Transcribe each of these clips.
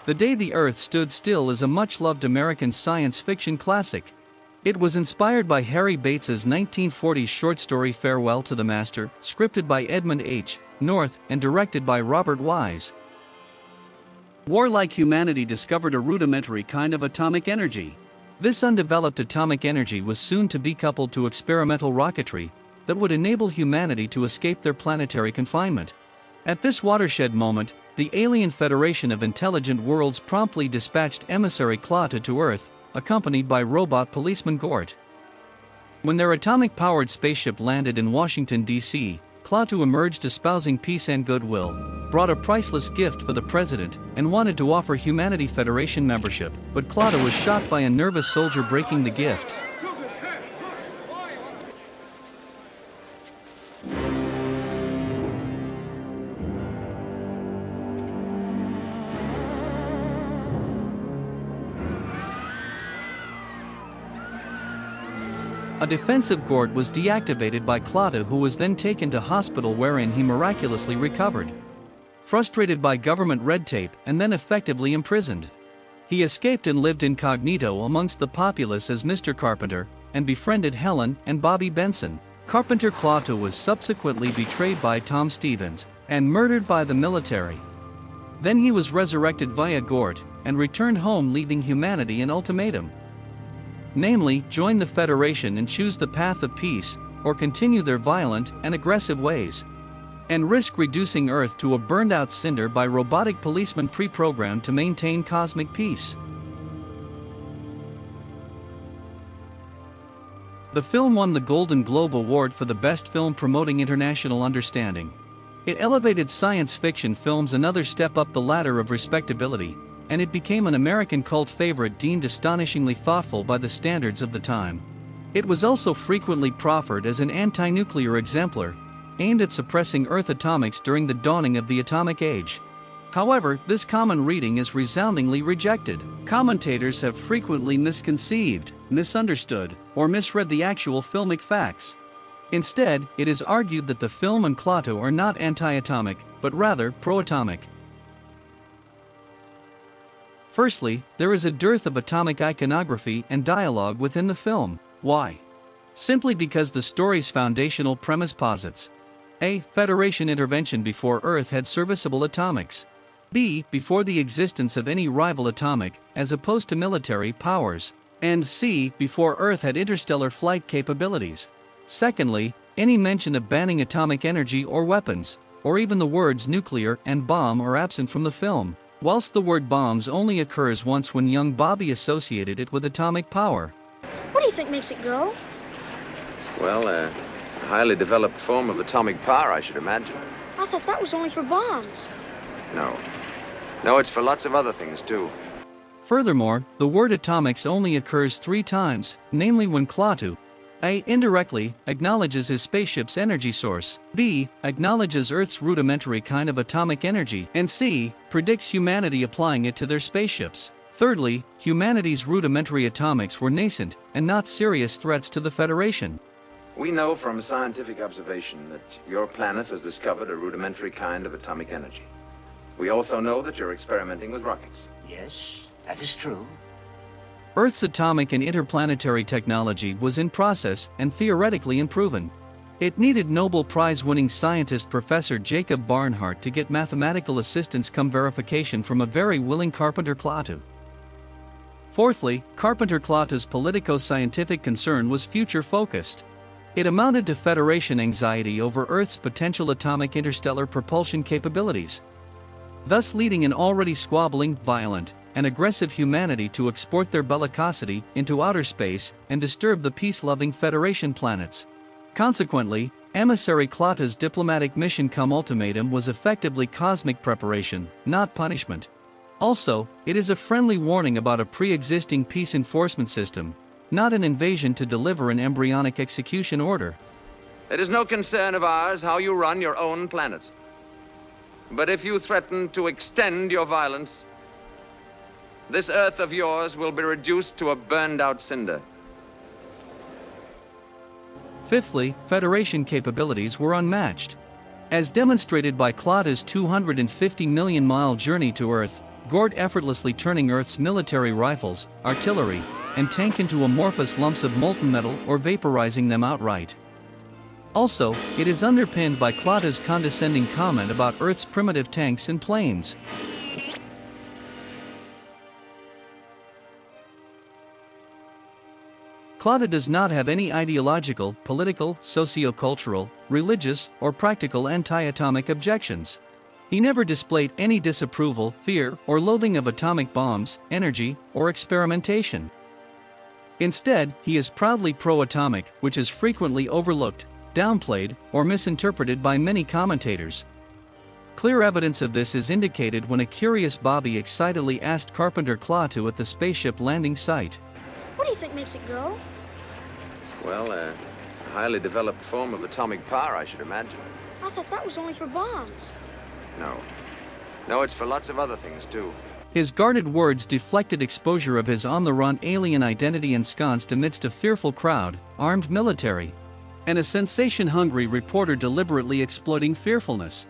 The Day the Earth Stood Still is a much-loved American science fiction classic. It was inspired by Harry Bates's 1940s short story Farewell to the Master, scripted by Edmund H. North and directed by Robert Wise. Warlike humanity discovered a rudimentary kind of atomic energy. This undeveloped atomic energy was soon to be coupled to experimental rocketry that would enable humanity to escape their planetary confinement. At this watershed moment, the alien Federation of Intelligent Worlds promptly dispatched emissary Klaatu to Earth, accompanied by robot policeman Gort. When their atomic-powered spaceship landed in Washington, D.C., Klaatu emerged espousing peace and goodwill, brought a priceless gift for the president, and wanted to offer Humanity Federation membership, but Klaatu was shot by a nervous soldier breaking the gift. A defensive Gort was deactivated by Klaatu, who was then taken to hospital wherein he miraculously recovered. Frustrated by government red tape and then effectively imprisoned, he escaped and lived incognito amongst the populace as Mr. Carpenter, and befriended Helen and Bobby Benson. Carpenter Klaatu was subsequently betrayed by Tom Stevens and murdered by the military. Then he was resurrected via Gort and returned home, leaving humanity an ultimatum. Namely, join the Federation and choose the path of peace, or continue their violent and aggressive ways, and risk reducing Earth to a burned-out cinder by robotic policemen pre-programmed to maintain cosmic peace. The film won the Golden Globe Award for the Best Film promoting international understanding. It elevated science fiction films another step up the ladder of respectability, and it became an American cult favorite deemed astonishingly thoughtful by the standards of the time. It was also frequently proffered as an anti-nuclear exemplar, aimed at suppressing Earth atomics during the dawning of the atomic age. However, this common reading is resoundingly rejected. Commentators have frequently misconceived, misunderstood, or misread the actual filmic facts. Instead, it is argued that the film and Klaatu are not anti-atomic, but rather pro-atomic. Firstly, there is a dearth of atomic iconography and dialogue within the film. Why? Simply because the story's foundational premise posits A. Federation intervention before Earth had serviceable atomics. B. Before the existence of any rival atomic, as opposed to military powers. And C. Before Earth had interstellar flight capabilities. Secondly, any mention of banning atomic energy or weapons, or even the words nuclear and bomb are absent from the film, whilst the word bombs only occurs once when young Bobby associated it with atomic power. What do you think makes it go? Well, a highly developed form of atomic power, I should imagine. I thought that was only for bombs. No. No, it's for lots of other things, too. Furthermore, the word atomics only occurs 3 times, namely when Klaatu A. indirectly acknowledges his spaceship's energy source, B. acknowledges Earth's rudimentary kind of atomic energy, and C. predicts humanity applying it to their spaceships. Thirdly, humanity's rudimentary atomics were nascent and not serious threats to the Federation. We know from scientific observation that your planet has discovered a rudimentary kind of atomic energy. We also know that you're experimenting with rockets. Yes, that is true. Earth's atomic and interplanetary technology was in process and theoretically unproven. It needed Nobel Prize-winning scientist Professor Jacob Barnhart to get mathematical assistance cum verification from a very willing Carpenter Klaatu. Fourthly, Carpenter Klaatu's politico-scientific concern was future-focused. It amounted to Federation anxiety over Earth's potential atomic interstellar propulsion capabilities, thus leading an already squabbling, violent, and aggressive humanity to export their bellicosity into outer space and disturb the peace-loving Federation planets. Consequently, emissary Klaatu's diplomatic mission cum ultimatum was effectively cosmic preparation, not punishment. Also, it is a friendly warning about a pre-existing peace enforcement system, not an invasion to deliver an embryonic execution order. It is no concern of ours how you run your own planet. But if you threaten to extend your violence, this Earth of yours will be reduced to a burned-out cinder. Fifthly, Federation capabilities were unmatched. As demonstrated by Klaatu's 250 million-mile journey to Earth, Gort effortlessly turning Earth's military rifles, artillery, and tank into amorphous lumps of molten metal or vaporizing them outright. Also, it is underpinned by Klaatu's condescending comment about Earth's primitive tanks and planes. Klaatu does not have any ideological, political, socio-cultural, religious, or practical anti-atomic objections. He never displayed any disapproval, fear, or loathing of atomic bombs, energy, or experimentation. Instead, he is proudly pro-atomic, which is frequently overlooked, downplayed, or misinterpreted by many commentators. Clear evidence of this is indicated when a curious Bobby excitedly asked Carpenter Klaatu at the spaceship landing site, What do you think makes it go? Well, a highly developed form of atomic power, I should imagine. I thought that was only for bombs. No. No, it's for lots of other things, too. His guarded words deflected exposure of his on-the-run alien identity ensconced amidst a fearful crowd, armed military, and a sensation-hungry reporter deliberately exploiting fearfulness.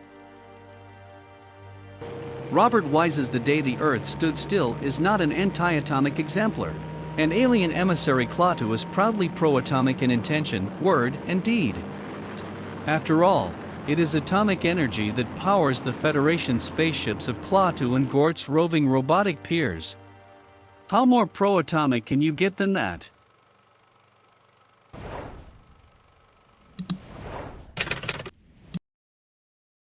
Robert Wise's The Day the Earth Stood Still is not an anti-atomic exemplar. An alien emissary Klaatu is proudly pro-atomic in intention, word, and deed. After all, it is atomic energy that powers the Federation spaceships of Klaatu and Gort's roving robotic peers. How more pro-atomic can you get than that?